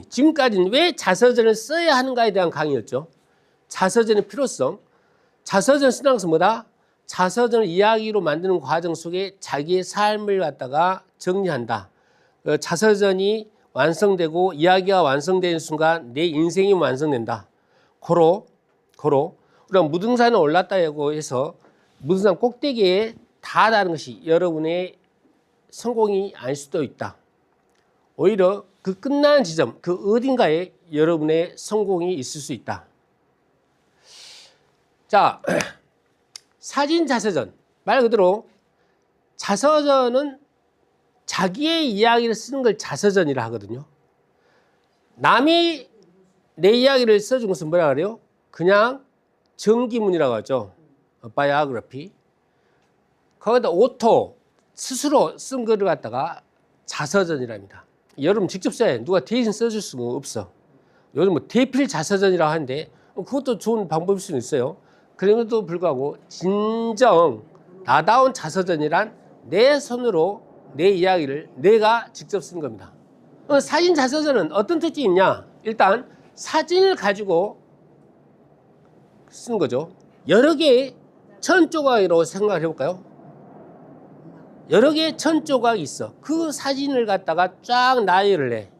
지금까지는 왜 자서전을 써야 하는가에 대한 강의였죠. 자서전의 필요성. 자서전을 쓰는 것은 뭐다? 자서전을 이야기로 만드는 과정 속에 자기의 삶을 갖다가 정리한다. 자서전이 완성되고 이야기가 완성되는 순간 내 인생이 완성된다. 고로 우리가 무등산에 올랐다고 해서 무등산 꼭대기에 닿았다는 것이 여러분의 성공이 아닐 수도 있다. 오히려 그 끝나는 지점, 그 어딘가에 여러분의 성공이 있을 수 있다. 자, 사진 자서전. 말 그대로 자서전은 자기의 이야기를 쓰는 걸 자서전이라 하거든요. 남이 내 이야기를 써준 것은 뭐라 그래요? 그냥 정기문이라고 하죠. 바이오그래피. 거기다 오토, 스스로 쓴 글을 갖다가 자서전이랍니다. 여러분 직접 써야 해. 누가 대신 써줄 수가 없어. 요즘 뭐 대필 자서전이라고 하는데 그것도 좋은 방법일 수는 있어요. 그럼에도 불구하고 진정 나다운 자서전이란 내 손으로 내 이야기를 내가 직접 쓴 겁니다. 사진 자서전은 어떤 특징이 있냐? 일단 사진을 가지고 쓰는 거죠. 여러 개의 천 조각이라고 생각을 해볼까요? 여러 개의 천 조각이 있어. 그 사진을 갖다가 쫙 나열을 해.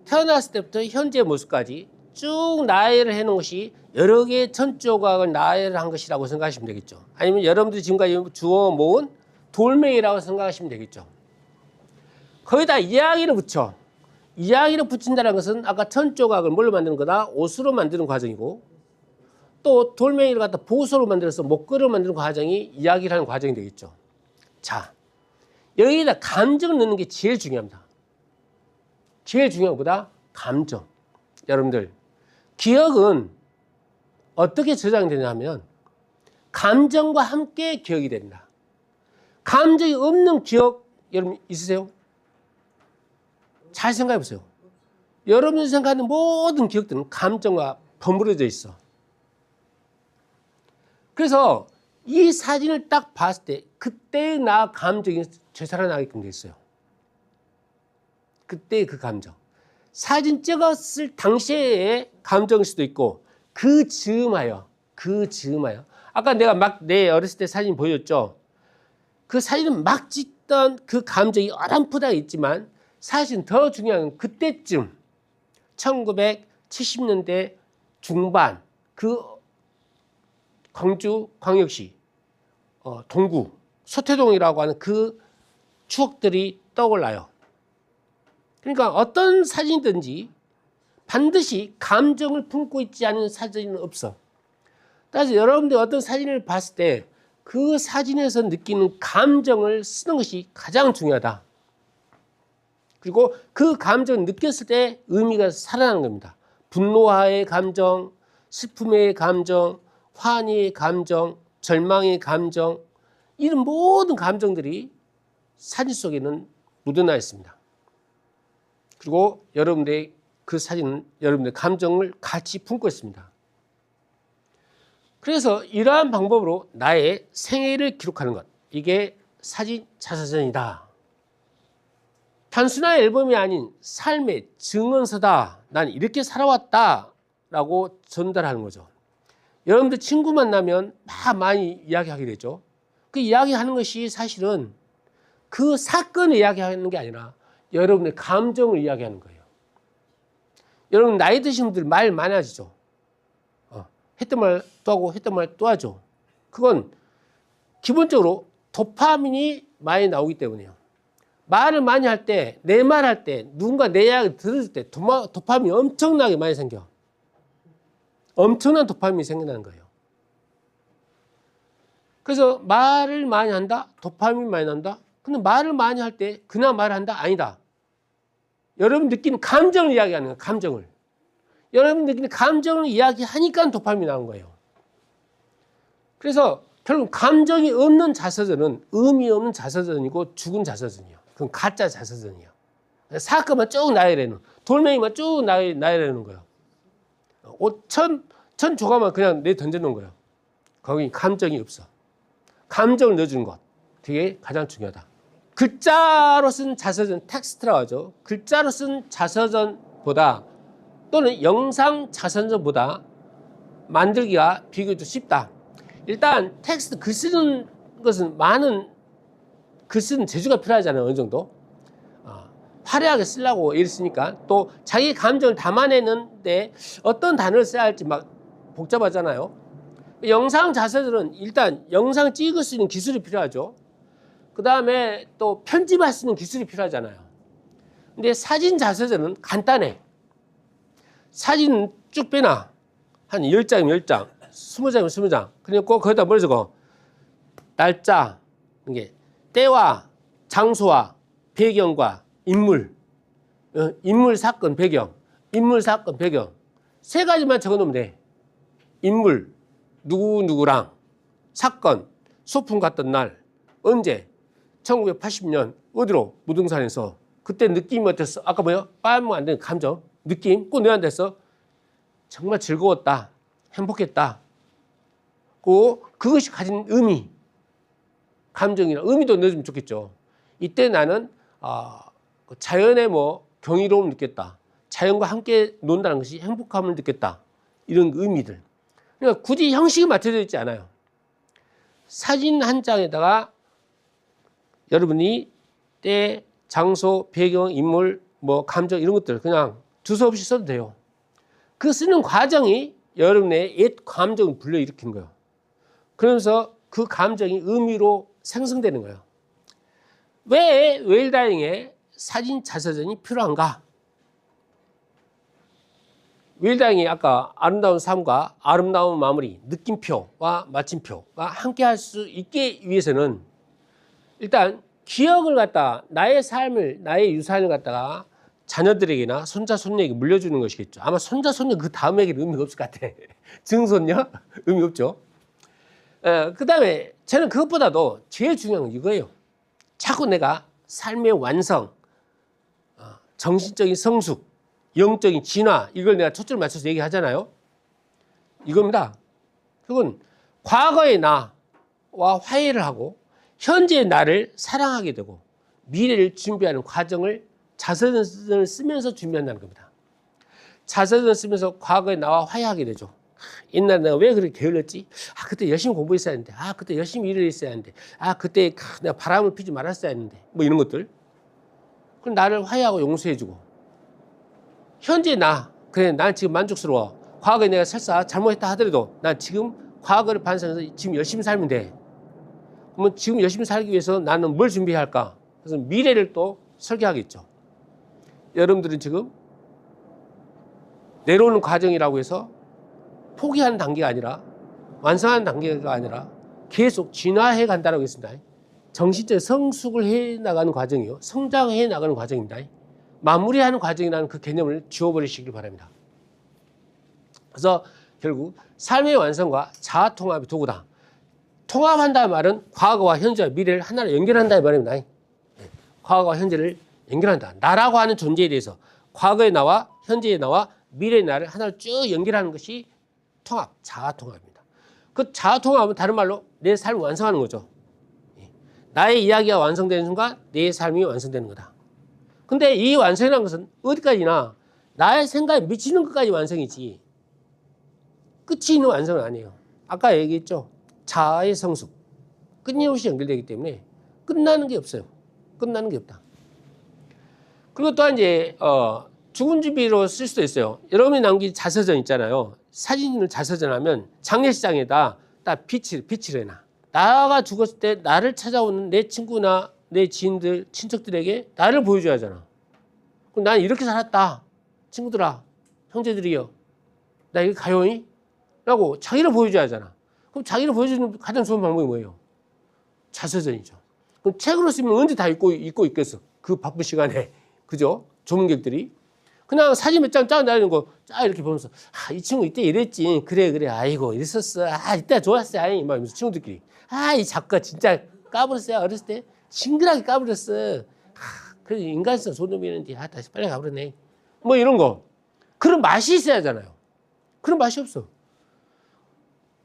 태어났을 때부터 현재 모습까지 쭉 나열을 해놓은 것이 여러 개의 천 조각을 나열한 것이라고 생각하시면 되겠죠. 아니면 여러분들이 지금까지 주워 모은 돌멩이라고 생각하시면 되겠죠. 거기다 이야기를 붙여. 이야기를 붙인다는 것은 아까 천 조각을 뭘로 만드는 거다? 옷으로 만드는 과정이고, 또 돌멩이를 갖다 보소로 만들어서 목걸이로 만드는 과정이 이야기를 하는 과정이 되겠죠. 자, 여기다 감정을 넣는 게 제일 중요합니다. 제일 중요한 것보다 감정. 여러분들, 기억은 어떻게 저장되냐 하면 감정과 함께 기억이 된다. 감정이 없는 기억 여러분 있으세요? 잘 생각해 보세요. 여러분이 생각하는 모든 기억들은 감정과 버무려져 있어. 그래서 이 사진을 딱 봤을 때 그때의 나 감정이 되살아나게끔 돼 있어요. 그때의 그 감정. 사진 찍었을 당시의 감정일 수도 있고 그 즈음하여 아까 내가 막 내 어렸을 때 사진 보였죠. 그 사진은 막 찍던 그 감정이 어렴풋하게 있지만 사실 더 중요한 건 그때쯤 1970년대 중반 그 광주 광역시 동구 서태동이라고 하는 그 추억들이 떠올라요. 그러니까 어떤 사진이든지 반드시 감정을 품고 있지 않은 사진은 없어. 따라서 여러분들이 어떤 사진을 봤을 때 그 사진에서 느끼는 감정을 쓰는 것이 가장 중요하다. 그리고 그 감정을 느꼈을 때 의미가 살아나는 겁니다. 분노의 감정, 슬픔의 감정, 환희의 감정, 절망의 감정, 이런 모든 감정들이 사진 속에는 묻어나 있습니다. 그리고 여러분들의 그 사진은 여러분들의 감정을 같이 품고 있습니다. 그래서 이러한 방법으로 나의 생애를 기록하는 것, 이게 사진 자서전이다. 단순한 앨범이 아닌 삶의 증언서다. 난 이렇게 살아왔다 라고 전달하는 거죠. 여러분들 친구 만나면 많이 이야기하게 되죠. 그 이야기하는 것이 사실은 그 사건을 이야기하는 게 아니라 여러분의 감정을 이야기하는 거예요. 여러분 나이 드신 분들 말 많아지죠. 했던 말 또 하고 했던 말 또 하죠. 그건 기본적으로 도파민이 많이 나오기 때문이에요. 말을 많이 할 때, 내 말 할 때, 누군가 내 이야기를 들을 때 도파민이 엄청나게 많이 생겨. 엄청난 도파민이 생겨나는 거예요. 그래서 말을 많이 한다? 도파민이 많이 난다? 근데 말을 많이 할 때 그냥 말을 한다? 아니다. 여러분 느끼는 감정을 이야기하는 거예요. 감정을. 여러분 느끼는 감정을 이야기하니까 도파민이 나온 거예요. 그래서 결국 감정이 없는 자서전은 의미 없는 자서전이고 죽은 자서전이에요. 그건 가짜 자서전이에요. 사건만 쭉 나열해놓은, 돌멩이만 쭉 나열해놓은 거예요. 천 조각만 그냥 내 던져놓은 거예요. 거기 감정이 없어. 감정을 넣어주는 것, 그게 가장 중요하다. 글자로 쓴 자서전, 텍스트라고 하죠. 글자로 쓴 자서전 자서전보다 또는 영상 자서전보다 만들기가 비교적 쉽다. 일단 텍스트 글 쓰는 것은 많은 글 쓰는 재주가 필요하잖아요. 어느 정도 화려하게 쓰려고 이랬으니까 또 자기 감정을 담아내는데 어떤 단어를 써야 할지 막 복잡하잖아요. 영상 자서전은 일단 영상 찍을 수 있는 기술이 필요하죠. 그 다음에 또 편집할 수 있는 기술이 필요하잖아요. 근데 사진 자서전은 간단해. 사진 쭉 빼놔. 한 10장이면 10장, 20장이면 20장. 그리고 거기다 뭘 적어? 날짜, 이게 때와 장소와 배경과 인물, 인물 사건 배경, 인물 사건 배경 세 가지만 적어놓으면 돼. 인물, 누구랑, 사건, 소풍 갔던 날, 언제, 1980년 어디로 무등산에서 그때 느낌이 어땠어? 아까 뭐야? 빠면 안 되는 감정, 느낌, 꼭 내한테 했어. 정말 즐거웠다, 행복했다. 그것이 가진 의미, 감정이나 의미도 넣어주면 좋겠죠. 이때 나는 자연의 뭐 경이로움을 느꼈다. 자연과 함께 논다는 것이 행복함을 느꼈다. 이런 의미들. 그러니까 굳이 형식이 맞춰져 있지 않아요. 사진 한 장에다가 여러분이 때, 장소, 배경, 인물, 뭐 감정 이런 것들 그냥 주소 없이 써도 돼요. 그 쓰는 과정이 여러분의 옛 감정을 불러일으키는 거예요. 그러면서 그 감정이 의미로 생성되는 거예요. 왜 웰다잉의 사진 자서전이 필요한가? 웰다잉이 아까 아름다운 삶과 아름다운 마무리, 느낌표와 마침표가 함께 할 수 있게 위해서는 일단 기억을 갖다가 나의 삶을, 나의 유산을 갖다가 자녀들에게나 손자, 손녀에게 물려주는 것이겠죠. 아마 손자, 손녀 그 다음에게는 의미가 없을 것 같아. 증손녀? 의미 없죠. 그 다음에 저는 그것보다도 제일 중요한 건 이거예요. 자꾸 내가 삶의 완성, 정신적인 성숙, 영적인 진화 이걸 내가 초점을 맞춰서 얘기하잖아요. 이겁니다. 그건 과거의 나와 화해를 하고 현재의 나를 사랑하게 되고 미래를 준비하는 과정을 자서전을 쓰면서 준비한다는 겁니다. 자서전을 쓰면서 과거의 나와 화해하게 되죠. 옛날에 내가 왜 그렇게 게을렀지? 그때 열심히 공부했어야 했는데, 그때 열심히 일을 했어야 했는데, 그때 내가 바람을 피지 말았어야 했는데, 뭐 이런 것들. 그럼 나를 화해하고 용서해주고, 현재 그래, 난 지금 만족스러워. 과거에 내가 설사 잘못했다 하더라도, 난 지금 과거를 반성해서 지금 열심히 살면 돼. 그러면 지금 열심히 살기 위해서 나는 뭘 준비해야 할까? 그래서 미래를 또 설계하겠죠. 여러분들은 지금 내려오는 과정이라고 해서 포기하는 단계가 아니라 완성하는 단계가 아니라 계속 진화해 간다고 했습니다. 정신적 성숙을 해 나가는 과정이요. 성장해 나가는 과정입니다. 마무리하는 과정이라는 그 개념을 지워버리시길 바랍니다. 그래서 결국 삶의 완성과 자아 통합의 도구다. 통합한다는 말은 과거와 현재와 미래를 하나로 연결한다는 말입니다. 과거와 현재를 연결한다. 나라고 하는 존재에 대해서 과거의 나와 현재의 나와 미래의 나를 하나로 쭉 연결하는 것이 통합, 자아 통합입니다. 그 자아 통합은 다른 말로 내 삶을 완성하는 거죠. 나의 이야기가 완성되는 순간 내 삶이 완성되는 거다. 근데 이 완성이라는 것은 어디까지나 나의 생각에 미치는 것까지 완성이지 끝이 있는 완성은 아니에요. 아까 얘기했죠. 자아의 성숙. 끊임없이 연결되기 때문에 끝나는 게 없어요. 끝나는 게 없다. 그리고 또한 이제 죽은 주비로 쓸 수도 있어요. 여러분이 남긴 자서전 있잖아요. 사진을 자서전하면 장례식장에다 딱 빛을 해놔. 나가 죽었을 때 나를 찾아오는 내 친구나 내 지인들, 친척들에게 나를 보여줘야 하잖아. 그럼 난 이렇게 살았다. 친구들아, 형제들이여. 나 여기 가요이? 라고 자기를 보여줘야 하잖아. 그럼 자기를 보여주는 가장 좋은 방법이 뭐예요? 자서전이죠. 그럼 책으로 쓰면 언제 다 읽고 있겠어? 그 바쁜 시간에. 그죠? 조문객들이. 그냥 사진 몇 장 쫙 날리는 거 쫙 이렇게 보면서 이 친구 이때 이랬지. 그래. 아이고 이랬었어. 이때 좋았어. 막 이러면서 친구들끼리. 이 작가 진짜 까불었어요. 어렸을 때. 징그하게 까불었어. 그래도 인간성 좋은 놈이었는데 다시 빨리 가버렸네. 뭐 이런 거. 그런 맛이 있어야 하잖아요. 그런 맛이 없어.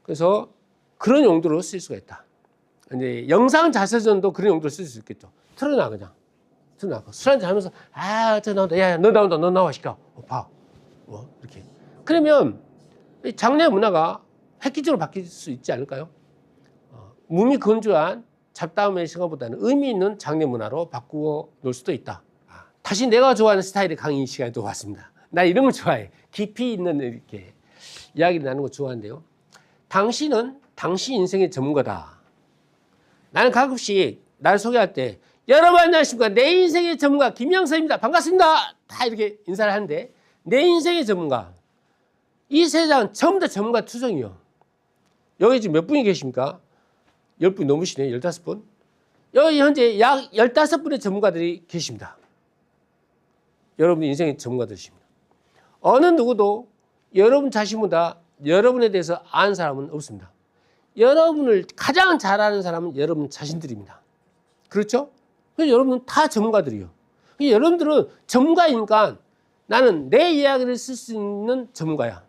그래서 그런 용도로 쓸 수가 있다. 이제 영상 자서전도 그런 용도로 쓸 수 있겠죠. 틀어놔 그냥. 들어나고 술 한잔 하면서 저 나온다. 야, 너 나온다. 너 나와 시켜. 봐. 이렇게. 그러면 장래 문화가 획기적으로 바뀔 수 있지 않을까요? 몸이 건조한 잡다움의 시간보다는 의미 있는 장래 문화로 바꾸어 놓을 수도 있다. 다시 내가 좋아하는 스타일의 강의 시간이 또 왔습니다. 나 이런 걸 좋아해. 깊이 있는 이렇게 이야기를 나누는 거 좋아하는데요. 당신은 당신 인생의 전문가다. 나는 가끔씩 나를 소개할 때 여러분 안녕하십니까. 내 인생의 전문가 김영서입니다. 반갑습니다. 다 이렇게 인사를 하는데 내 인생의 전문가. 이 세상은 전부 다 전문가 투성이요. 여기 지금 몇 분이 계십니까? 10분 넘으시네요. 15분. 여기 현재 약 15분의 전문가들이 계십니다. 여러분 인생의 전문가들이십니다. 어느 누구도 여러분 자신보다 여러분에 대해서 아는 사람은 없습니다. 여러분을 가장 잘 아는 사람은 여러분 자신들입니다. 그렇죠? 그래서 여러분은 다 전문가들이요. 여러분들은 전문가이니까 나는 내 이야기를 쓸 수 있는 전문가야.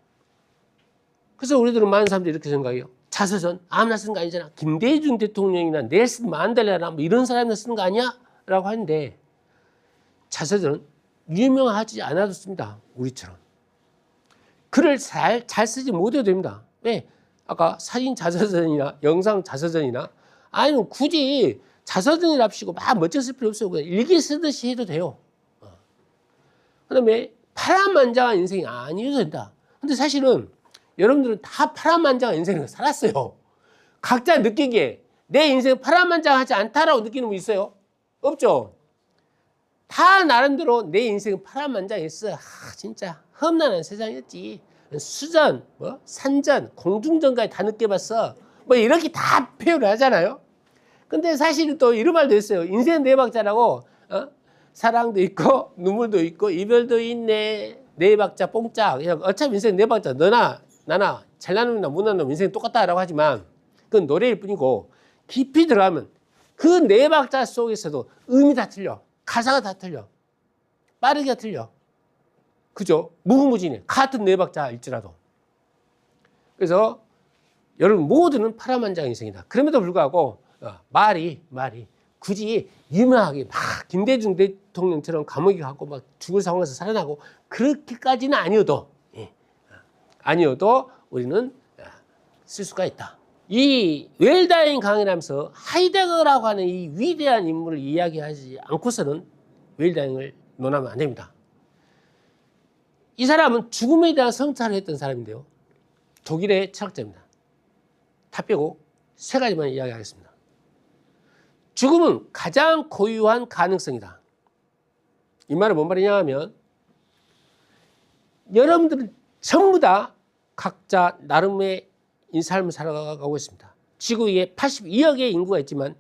그래서 우리들은 많은 사람들이 이렇게 생각해요. 자서전 아무나 쓰는 거 아니잖아. 김대중 대통령이나 넬슨 만델라나 뭐 이런 사람이 쓰는 거 아니야? 라고 하는데 자서전은 유명하지 않아도 씁니다. 우리처럼. 글을 잘 쓰지 못해도 됩니다. 왜? 아까 사진 자서전이나 영상 자서전이나 아니면 굳이 자서전이랍시고 막 멋져 쓸 필요 없어요. 그냥 일기 쓰듯이 해도 돼요. 그다음에 파란만장한 인생이 아니어도 된다. 근데 사실은 여러분들은 다 파란만장한 인생을 살았어요. 각자 느끼기에 내 인생은 파란만장하지 않다라고 느끼는 분 있어요? 없죠? 다 나름대로 내 인생은 파란만장했어. 진짜 험난한 세상이었지. 수전, 산전, 공중전까지 다 느껴봤어. 이렇게 다 표현을 하잖아요. 근데 사실은 또 이런 말도 있어요. 인생은 네 박자라고. 사랑도 있고 눈물도 있고 이별도 있네. 네 박자 뽕짝. 어차피 인생 네 박자. 너나 나나 잘나는 놈이나 못나는 놈 인생 똑같다라고 하지만 그건 노래일 뿐이고 깊이 들어가면 그 네 박자 속에서도 의미 다 틀려. 가사가 다 틀려. 빠르기가 틀려. 그죠? 무궁무진해. 같은 네 박자일지라도. 그래서 여러분 모두는 파란만장 인생이다. 그럼에도 불구하고 말이 굳이 유명하게 막 김대중 대통령처럼 감옥에 가고 막 죽을 상황에서 살아나고 그렇게까지는 아니어도 우리는 쓸 수가 있다. 이 웰다잉 강의를 하면서 하이데거라고 하는 이 위대한 인물을 이야기하지 않고서는 웰다잉을 논하면 안 됩니다. 이 사람은 죽음에 대한 성찰을 했던 사람인데요. 독일의 철학자입니다. 다 빼고 세 가지만 이야기하겠습니다. 죽음은 가장 고유한 가능성이다. 이 말은 뭔 말이냐 하면 여러분들은 전부 다 각자 나름의 삶을 살아가고 있습니다. 지구 위에 82억의 인구가 있지만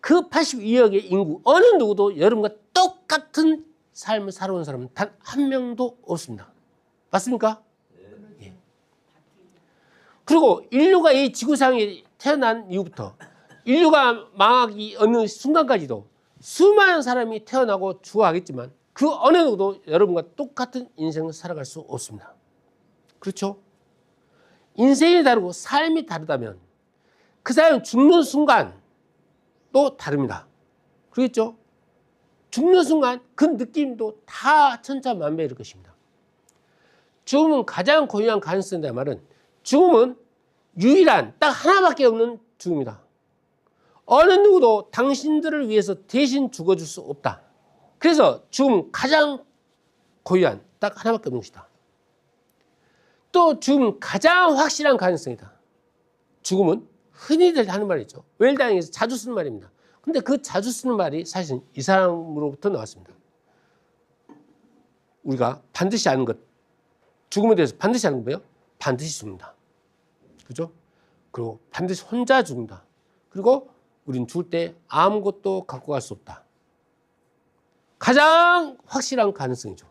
그 82억의 인구 어느 누구도 여러분과 똑같은 삶을 살아온 사람은 단 한 명도 없습니다. 맞습니까? 예. 그리고 인류가 이 지구상에 태어난 이후부터 인류가 망하기 어느 순간까지도 수많은 사람이 태어나고 죽어가겠지만 그 어느 누구도 여러분과 똑같은 인생을 살아갈 수 없습니다. 그렇죠? 인생이 다르고 삶이 다르다면 그 사람은 죽는 순간 또 다릅니다. 그렇겠죠? 죽는 순간 그 느낌도 다 천차만별일 것입니다. 죽음은 가장 고유한 가능성이다 말은 죽음은 유일한 딱 하나밖에 없는 죽음이다. 어느 누구도 당신들을 위해서 대신 죽어줄 수 없다. 그래서 죽음은 가장 고유한 딱 하나밖에 없는 것이다. 또 죽음은 가장 확실한 가능성이다. 죽음은 흔히들 하는 말이죠. 웰다잉에서 자주 쓰는 말입니다. 근데 그 자주 쓰는 말이 사실은 이 사람으로부터 나왔습니다. 우리가 반드시 아는 것, 죽음에 대해서 반드시 아는 거예요. 반드시 죽는다. 그죠? 그리고 반드시 혼자 죽는다. 그리고 우린 죽을 때 아무것도 갖고 갈 수 없다. 가장 확실한 가능성이죠.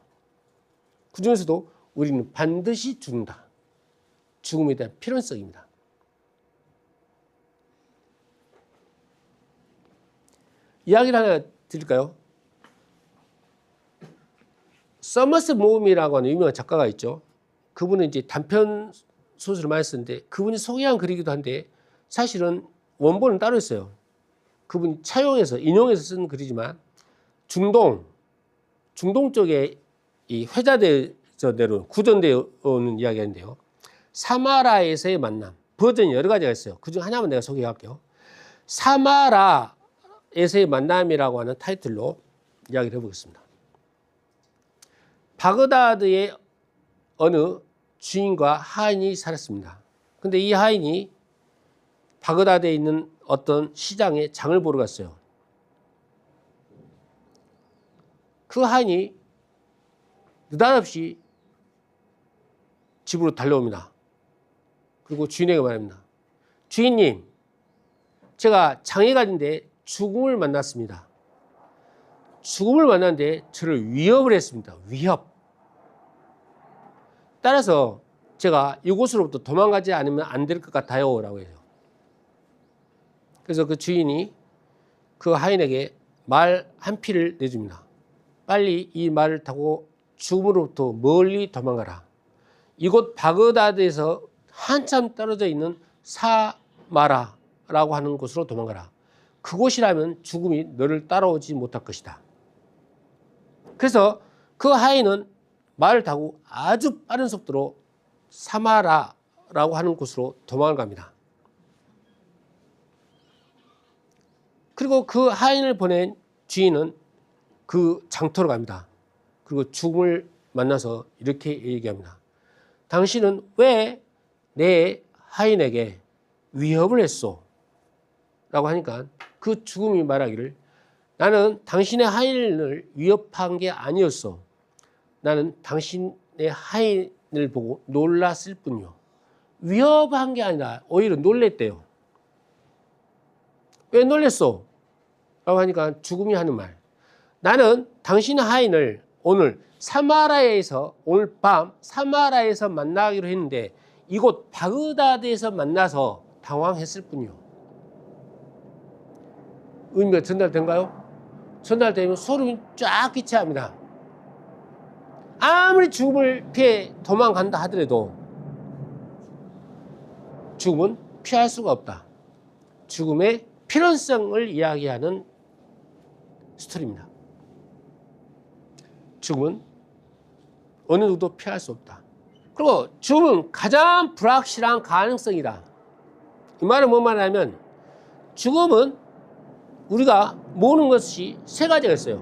그 중에서도 우리는 반드시 죽는다. 죽음에 대한 필연성입니다. 이야기를 하나 드릴까요? 서머스 모음이라고 하는 유명한 작가가 있죠. 그분은 이제 단편 소설을 많이 쓰는데 그분이 소개한 글이기도 한데 사실은 원본은 따로 있어요. 그분이 차용해서 인용해서 쓴 글이지만 중동 쪽에 이 회자되어서 내려온 구전되어 오는 이야기인데요. 사마라에서의 만남 버전이 여러 가지가 있어요. 그중 하나만 내가 소개할게요. 사마라에서의 만남이라고 하는 타이틀로 이야기를 해보겠습니다. 바그다드의 어느 주인과 하인이 살았습니다. 근데 이 하인이 바그다드에 있는 어떤 시장에 장을 보러 갔어요. 그 하인이 느닷없이 집으로 달려옵니다. 그리고 주인에게 말합니다. 주인님, 제가 장에 갔는데 죽음을 만났습니다. 죽음을 만났는데 저를 위협을 했습니다. 위협. 따라서 제가 이곳으로부터 도망가지 않으면 안 될 것 같아요 라고 해요. 그래서 그 주인이 그 하인에게 말 한 피를 내줍니다. 빨리 이 말을 타고 죽음으로부터 멀리 도망가라. 이곳 바그다드에서 한참 떨어져 있는 사마라라고 하는 곳으로 도망가라. 그곳이라면 죽음이 너를 따라오지 못할 것이다. 그래서 그 하인은 말을 타고 아주 빠른 속도로 사마라라고 하는 곳으로 도망을 갑니다. 그리고 그 하인을 보낸 주인은 그 장터로 갑니다. 그리고 죽음을 만나서 이렇게 얘기합니다. 당신은 왜 내 하인에게 위협을 했소? 라고 하니까 그 죽음이 말하기를 나는 당신의 하인을 위협한 게 아니었어. 나는 당신의 하인을 보고 놀랐을 뿐이요. 위협한 게 아니라 오히려 놀랬대요. 왜 놀랬어? 라고 하니까 죽음이 하는 말. 나는 당신의 하인을 오늘 오늘 밤 사마라에서 만나기로 했는데 이곳 바그다드에서 만나서 당황했을 뿐이요. 의미가 전달된가요? 전달되면 소름이 쫙 끼쳐야 합니다. 아무리 죽음을 피해 도망간다 하더라도 죽음은 피할 수가 없다. 죽음의 필연성을 이야기하는 스토리입니다. 죽음은 어느 누구도 피할 수 없다. 그리고 죽음은 가장 불확실한 가능성이다. 이 말은 뭔 말이냐면 죽음은 우리가 모르는 것이 세 가지가 있어요.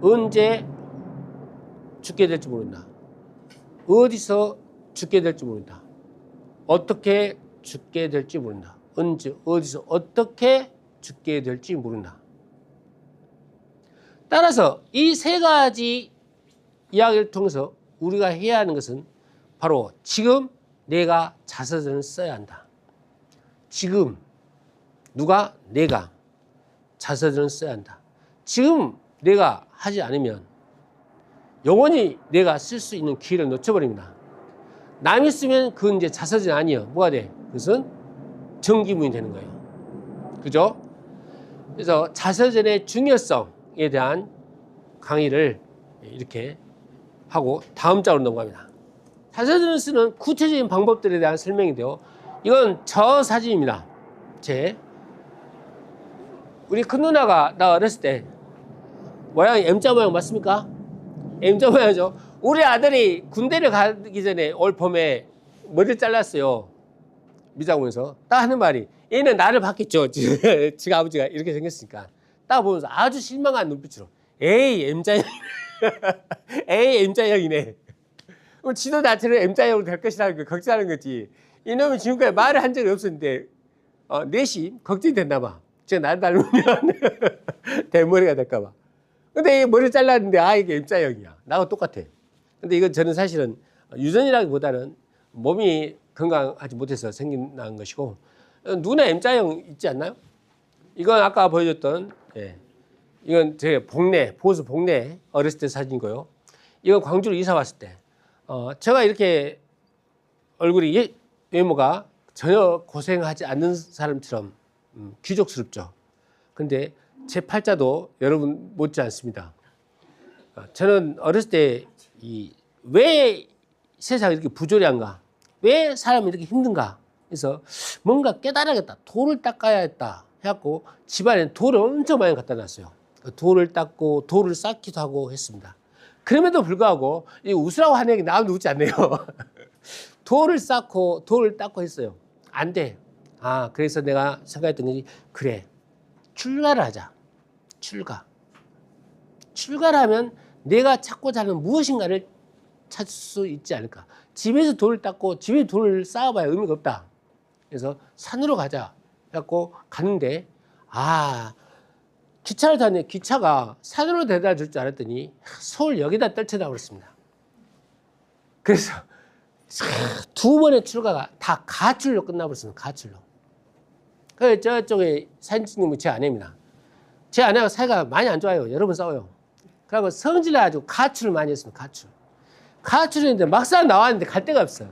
언제 죽게 될지 모른다. 어디서 죽게 될지 모른다. 어떻게 죽게 될지 모른다. 언제, 어디서, 어떻게 죽게 될지 모른다. 따라서 이 세 가지 이야기를 통해서 우리가 해야 하는 것은 바로 지금 내가 자서전을 써야 한다. 지금 내가 자서전을 써야 한다. 지금 내가 하지 않으면 영원히 내가 쓸 수 있는 기회를 놓쳐버립니다. 남이 쓰면 그건 이제 자서전이 아니에요. 뭐가 돼? 그것은 정기문이 되는 거예요. 그죠? 그래서 자서전의 중요성에 대한 강의를 이렇게 하고 다음 장으로 넘어갑니다. 자서전을 쓰는 구체적인 방법들에 대한 설명인데요. 이건 저 사진입니다. 우리 큰 누나가 나 어렸을 때 모양이 M자 모양 맞습니까? M자 모양이죠. 우리 아들이 군대를 가기 전에 올 봄에 머리를 잘랐어요. 미장원에서 딱 하는 말이 얘는 나를 봤겠죠. 지가 아버지가 이렇게 생겼으니까 딱 보면서 아주 실망한 눈빛으로 에이 M자형 에이 M자형이네. 지도 자체를 M자형으로 될 것이라는 걸 걱정하는 거지. 이놈이 지금까지 말을 한 적이 없었는데 내심 걱정이 됐나 봐. 제가 나를 닮으면 대머리가 될까 봐. 근데 이 머리 잘랐는데 이게 M자형이야. 나하고 똑같아. 근데 이건 저는 사실은 유전이라기보다는 몸이 건강하지 못해서 생긴 것이고 누나 M자형 있지 않나요? 이건 아까 보여줬던 이건 제 보수 복내 어렸을 때 사진이고요. 이건 광주로 이사 왔을 때 제가 이렇게 얼굴이 외모가 전혀 고생하지 않는 사람처럼 귀족스럽죠. 근데 제 팔자도 여러분 못지 않습니다. 저는 어렸을 때 왜 세상이 이렇게 부조리한가? 왜 사람이 이렇게 힘든가? 그래서 뭔가 깨달아야겠다. 돌을 닦아야겠다. 해갖고 집안에 돌을 엄청 많이 갖다 놨어요. 돌을 닦고 돌을 쌓기도 하고 했습니다. 그럼에도 불구하고 이 웃으라고 하는 얘기 나도 웃지 않네요. 돌을 쌓고 돌을 닦고 했어요. 안 돼. 그래서 내가 생각했던 것이 그래. 출가를 하자. 출가를 하면 내가 찾고자 하는 무엇인가를 찾을 수 있지 않을까. 집에서 돌을 닦고 집에 돌을 쌓아봐야 의미가 없다. 그래서 산으로 가자. 해갖고 갔는데 기차를 타는데 기차가 산으로 데려다 줄 줄 알았더니 서울역에다 떨쳐다 버렸습니다. 그래서 2번의 출가가 다 가출로 끝나버렸습니다. 가출로. 그래서 저쪽에 사진 찍는 분 제 아내입니다. 제 아내가 사이가 많이 안 좋아요. 여러 번 싸워요. 그리고 성질을 아주 가출을 많이 했습니다. 가출했는데 막상 나왔는데 갈 데가 없어요.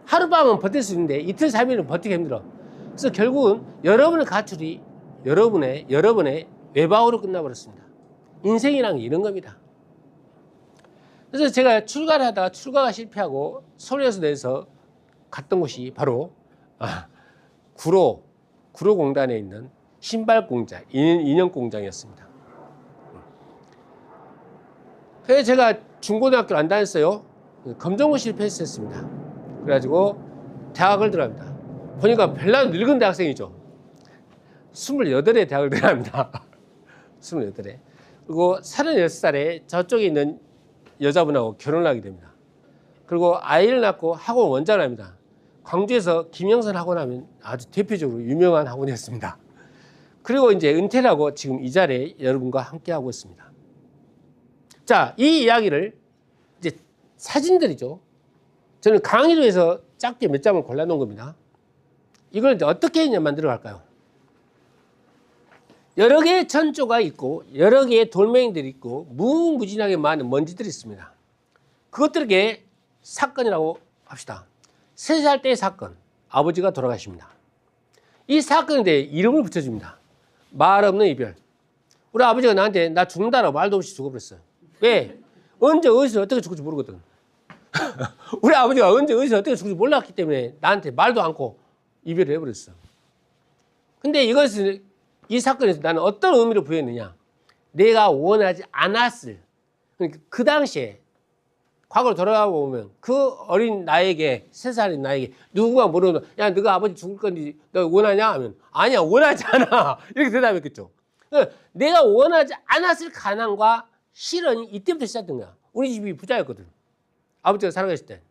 하룻밤은 버틸 수 있는데 이틀, 3일은 버티기 힘들어. 그래서 결국은 여러분의 가출이 여러분의 외박으로 끝나버렸습니다. 인생이란 게 이런 겁니다. 그래서 제가 출가를 하다가 출가가 실패하고 서울에서 내서 갔던 곳이 바로 구로공단에 있는 신발 공장, 인형 공장이었습니다. 그래서 제가 중고등학교를 안 다녔어요. 검정고 실패했었습니다. 그래가지고 대학을 들어갑니다. 보니까 별로 늙은 대학생이죠. 28에 대학을 들어갑니다. 28에. 그리고 36살에 저쪽에 있는 여자분하고 결혼을 하게 됩니다. 그리고 아이를 낳고 학원 원장을 합니다. 광주에서 김영선 학원 하면 아주 대표적으로 유명한 학원이었습니다. 그리고 이제 은퇴를 하고 지금 이 자리에 여러분과 함께 하고 있습니다. 자, 이 이야기를 이제 사진들이죠. 저는 강의로 해서 짧게 몇 장을 골라놓은 겁니다. 이걸 이제 어떻게 만들어 갈까요? 여러 개의 천조가 있고 여러 개의 돌멩이들이 있고 무궁무진하게 많은 먼지들이 있습니다. 그것들에게 사건이라고 합시다. 3살 때의 사건, 아버지가 돌아가십니다. 이 사건에 대해 이름을 붙여줍니다. 말 없는 이별. 우리 아버지가 나한테 나 죽는다라고 말도 없이 죽어버렸어요. 왜? 언제 어디서 어떻게 죽을지 모르거든. 우리 아버지가 언제 어디서 어떻게 죽을지 몰랐기 때문에 나한테 말도 않고 이별을 해버렸어. 근데 이것을 이 사건에서 나는 어떤 의미를 부여했느냐. 내가 원하지 않았을, 그러니까 그 당시에 과거로 돌아가 보면 그 어린 나에게, 3살인 나에게 누군가 물어보면 야 너가 아버지 죽을 건지 너 원하냐 하면 아니야 원하지 않아 이렇게 대답했겠죠. 그러니까 내가 원하지 않았을 가난과 실현이 이때부터 시작된 거야. 우리 집이 부자였거든. 아버지가 살아계실 때.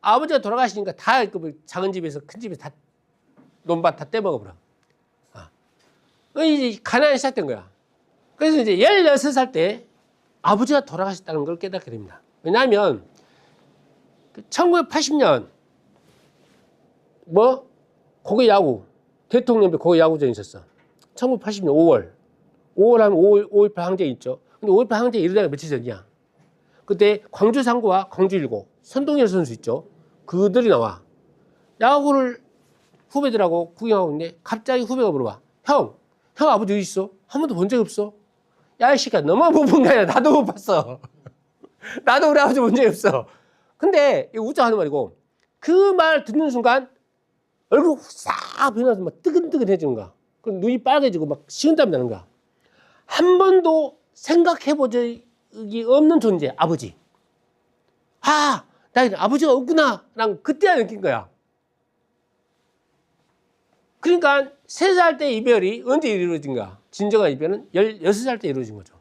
아버지가 돌아가시니까 다 작은 집에서 큰 집에서 다 논밭 다 떼먹어버려. 이제 가난이 시작된 거야. 그래서 이제 16살 때 아버지가 돌아가셨다는 걸 깨닫게 됩니다. 왜냐하면 1980년 고개 야구 대통령배 고개 야구전이 있었어. 1980년 5월 하면 5.18 항쟁이 있죠. 근데 5.18 항쟁이 이르다가 며칠 전이야. 그때 광주 상고와 광주 일고 선동열 선수 있죠. 그들이 나와 야구를 후배들하고 구경하고 있는데 갑자기 후배가 물어봐. 형 아버지 어디 있어? 한 번도 본 적 없어? 야 이 새끼야 너만 못 본 게 아니라 나도 못 봤어. 나도 우리 아버지 본 적이 없어. 근데 이거 웃자 하는 말이고 그 말 듣는 순간 얼굴 싹 변해서 막 뜨근뜨근해지는 거야. 그럼 눈이 빨개지고 막 식은땀이 나는 거야. 한 번도 생각해본 적이 없는 존재, 아버지. 나 아버지가 없구나. 난 그때야 느낀 거야. 그러니까 3살 때 이별이 언제 이루어진가? 진정한 이별은 16살 때 이루어진 거죠.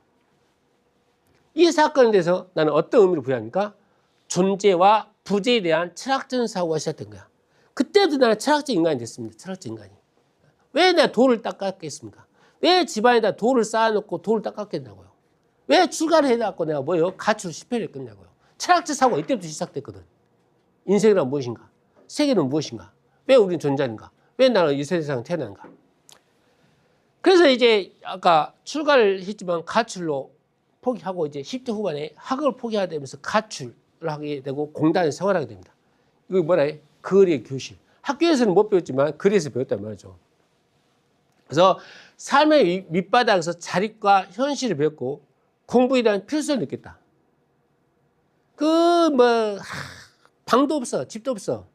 이 사건에 대해서 나는 어떤 의미를 부여합니까? 존재와 부재에 대한 철학적인 사고가 시작된 거야. 그때부터 나는 철학적 인간이 됐습니다. 철학적 인간이. 왜 내가 돌을 닦았겠습니까? 왜 집안에다 돌을 쌓아놓고 돌을 닦았겠냐고요. 왜 출가를 해갖고 내가 가출 실패를 했겠냐고요. 철학적 사고가 이때부터 시작됐거든. 인생이란 무엇인가? 세계는 무엇인가? 왜 우리는 존재하는가? 왜 나는 이 세상에 태어나는가? 그래서 이제 아까 출가를 했지만 가출로 포기하고 이제 10대 후반에 학업을 포기하게 되면서 가출을 하게 되고 공단에 생활하게 됩니다. 이거 뭐라 해? 거리의 교실. 학교에서는 못 배웠지만 거리에서 배웠단 말이죠. 그래서 삶의 밑바닥에서 자립과 현실을 배웠고 공부에 대한 필요성을 느꼈다. 방도 없어, 집도 없어.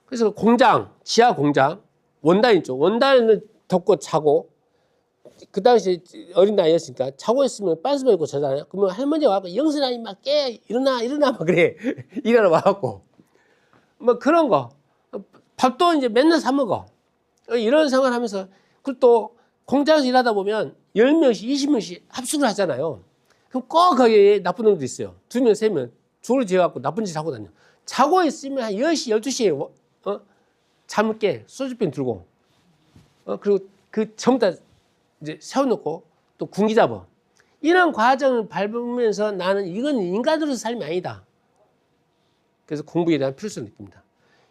그래서 공장, 지하 공장, 원단 있죠. 원단을 덮고 자고 그 당시 어린 나이였으니까 자고 있으면 빤스만 입고 자잖아요. 그러면 할머니가 와서 영순아 임마 깨 일어나 막 그래. 일어나 와갖고 뭐 그런 거 밥도 이제 맨날 사 먹어. 이런 생활하면서 그리고 또 공장에서 일하다 보면 10명씩 20명씩 합숙을 하잖아요. 그럼 꼭 거기에 나쁜 놈도 있어요. 2명 3명 줄을 지어갖고 나쁜 짓 하고 다녀. 자고 있으면 한 10시 12시에 잠을 깨 소주병 들고 그리고 그 전부 다 이제 세워놓고 또 군기 잡아. 이런 과정을 밟으면서 나는 이건 인간으로서 삶이 아니다. 그래서 공부에 대한 필요성을 느낍니다.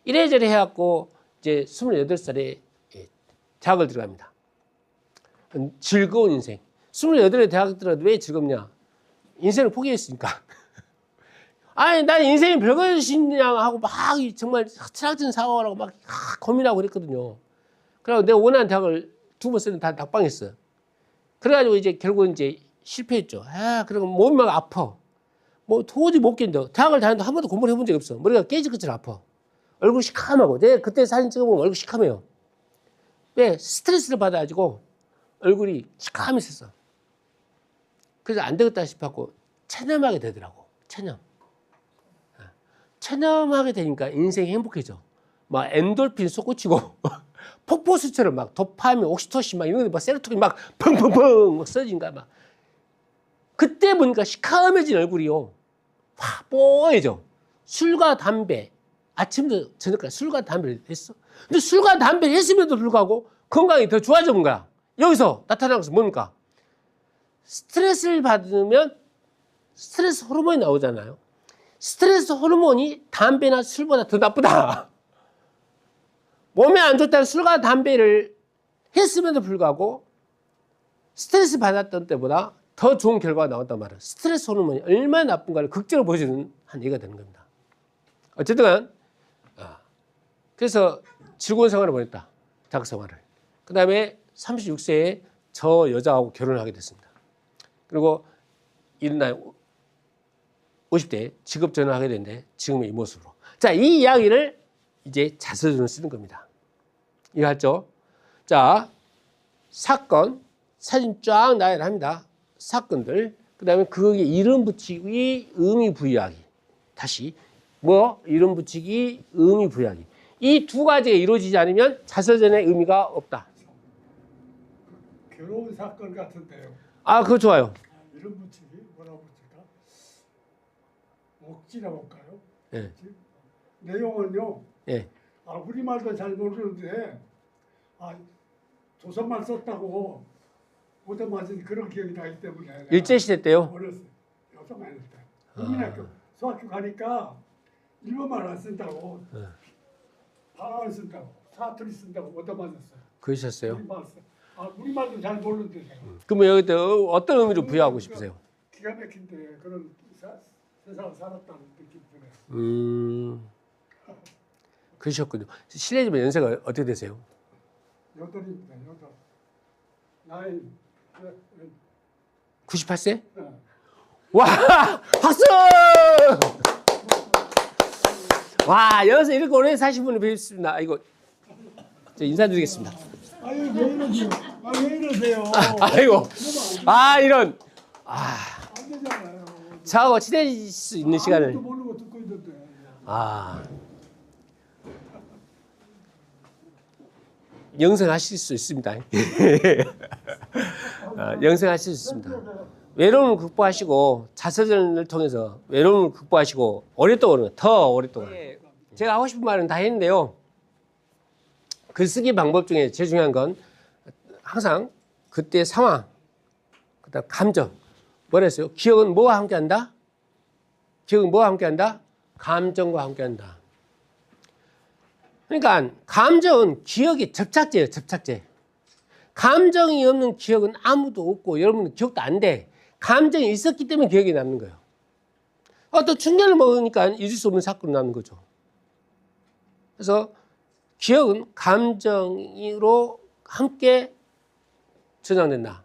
이래저래 해갖고 이제 28살에 대학을 들어갑니다. 즐거운 인생. 28에 대학 들어가도 왜 즐겁냐? 인생을 포기했으니까. 아니, 난 인생이 별것이냐 하고 막 정말 철학적인 사고라고 막 고민하고 그랬거든요. 그래서 내가 원하는 대학을 2번 쓰는 다 낙방했어. 그래가지고 이제 결국은 이제 실패했죠. 그리고 몸이 막 아파. 뭐 도저히 못 견뎌. 대학을 다녔는데 한 번도 공부를 해본 적이 없어. 머리가 깨질깨질 아파. 얼굴이 시커하고. 내가 그때 사진 찍어보면 얼굴 시커매요. 왜? 스트레스를 받아가지고 얼굴이 시커매졌어. 그래서 안 되겠다 싶었고 체념하게 되더라고. 체념하게 되니까 인생이 행복해져. 막 엔돌핀 솟구치고 폭포수처럼 막 도파민, 옥시토신 막 이런 거 막 세로토닌 막 펑펑펑 막 써진가 막. 그때 보니까 시커매진 얼굴이요. 확 뽀해져. 술과 담배. 아침부터 저녁까지 술과 담배를 했어. 근데 술과 담배를 했음에도 불구하고 건강이 더 좋아진 거야. 여기서 나타나는 것은 뭡니까? 스트레스를 받으면 스트레스 호르몬이 나오잖아요. 스트레스 호르몬이 담배나 술보다 더 나쁘다. 몸에 안 좋다는 술과 담배를 했음에도 불구하고 스트레스 받았던 때보다 더 좋은 결과가 나왔단 말이에요. 스트레스 호르몬이 얼마나 나쁜가를 극적으로 보여주는 한 얘기가 되는 겁니다. 어쨌든 그래서 즐거운 생활을 보냈다. 대학 생활을. 그 다음에 36세에 저 여자하고 결혼을 하게 됐습니다. 그리고 이런 날 50대에 직업 전환하게 됐는데 지금의 이 모습으로. 자, 이 이야기를 이제 자서전을 쓰는 겁니다. 이해하죠? 자, 사건, 사진 쫙 나열을 합니다. 사건들. 그 다음에 거기에 이름 붙이기, 의미 부여하기. 다시 이름 붙이기, 의미 부여하기. 이 두 가지가 이루어지지 않으면 자서전의 의미가 없다. 괴로운 사건 같은데요. 그거 좋아요. 이름 붙이기 뭐라고 붙일까? 억지라 볼까요? 네. 내용은요. 네. 우리말도 잘 모르는데 조선말 썼다고 얻어맞은 그런 기억이 나기 때문에 일제시대 때요? 어렸어요. 여섯 살 때. 국민학교 수학교 가니까 일본말 안 쓴다고 방황을 쓴다고 사투리 쓴다고 얻어맞았어요. 그러셨어요? 우리말도 잘 모르는데 그러면 여기 어떤 의미로 부여하고 싶으세요? 기가 막힌데 그런 세상을 살았다는 느낌이 드네요. 그러셨군요. 실례지만 연세가 어떻게 되세요? 8입니다. 8. 나이 98세? 네. 와! 박수! 와, 여기서 이렇게 오래 사신 분을 뵙습니다. 이거 저 인사드리겠습니다. 왜 이러세요? 왜 이러세요? 아이고. 이런. 안 되잖아요. 저하고 친해질 수 있는 시간을. 아무것도 모르고 듣고 있는데. 영생하실 수 있습니다. 영생하실 수 있습니다. 외로움을 극복하시고 자서전을 통해서 외로움을 극복하시고 오랫동안 더 오랫동안. 제가 하고 싶은 말은 다 했는데요. 글쓰기 방법 중에 제일 중요한 건 항상 그때 상황, 그다음 감정. 뭐라 했어요? 기억은 뭐와 함께한다? 기억은 뭐와 함께한다? 감정과 함께한다. 그러니까 감정은 기억의 접착제예요. 접착제. 감정이 없는 기억은 아무도 없고 여러분은 기억도 안 돼. 감정이 있었기 때문에 기억이 남는 거예요. 또 충격을 먹으니까 잊을 수 없는 사건이 남는 거죠. 그래서 기억은 감정으로 함께 저장된다.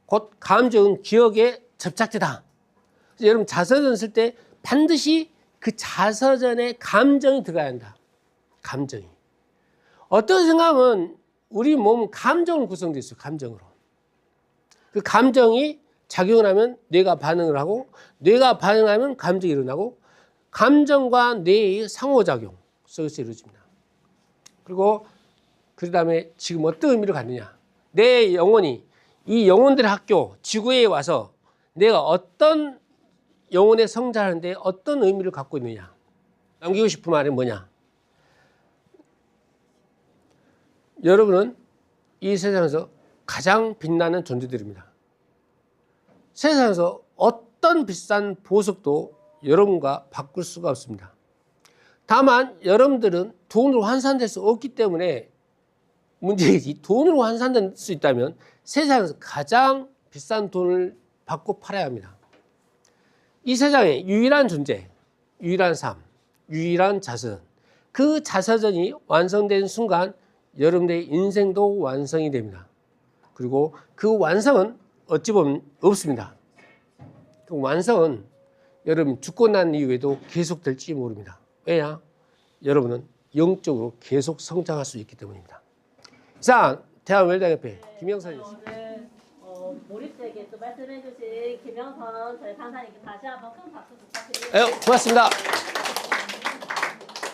곧 감정은 기억의 접착제다. 그래서 여러분 자서전 쓸 때 반드시 그 자서전에 감정이 들어가야 한다. 감정이. 어떤 생각은 우리 몸은 감정으로 구성되어 있어요. 감정으로. 그 감정이 작용을 하면 뇌가 반응을 하고 뇌가 반응하면 감정이 일어나고 감정과 뇌의 상호작용 속에서 이루어집니다. 그리고 그 다음에 지금 어떤 의미를 갖느냐. 내 영혼이 이 영혼들의 학교 지구에 와서 내가 어떤 영혼의 성장하는데 어떤 의미를 갖고 있느냐. 남기고 싶은 말이 뭐냐. 여러분은 이 세상에서 가장 빛나는 존재들입니다. 세상에서 어떤 비싼 보석도 여러분과 바꿀 수가 없습니다. 다만 여러분들은 돈으로 환산될 수 없기 때문에 문제이지. 돈으로 환산될 수 있다면 세상에서 가장 비싼 돈을 받고 팔아야 합니다. 이 세상에 유일한 존재, 유일한 삶, 유일한 자서전. 그 자서전이 완성된 순간 여러분들의 인생도 완성이 됩니다. 그리고 그 완성은 어찌 보면 없습니다. 그 완성은 여러분 죽고 난 이후에도 계속될지 모릅니다. 왜냐? 여러분은 영적으로 계속 성장할 수 있기 때문입니다. 이상 대한웰다협회 김영선이었습니다. 오늘 몰입되게 또 말씀해주신 김영선 저희 강사님께 다시 한번 큰 박수 부탁드립니다. 고맙습니다.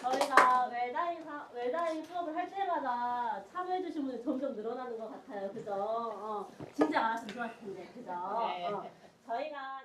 저희가 웰다잉 수업을 할 때마다 참여해주신 분이 점점 늘어나는 것 같아요. 그죠? 진짜 많았으면 좋았을 텐데. 그죠? 네. 저희가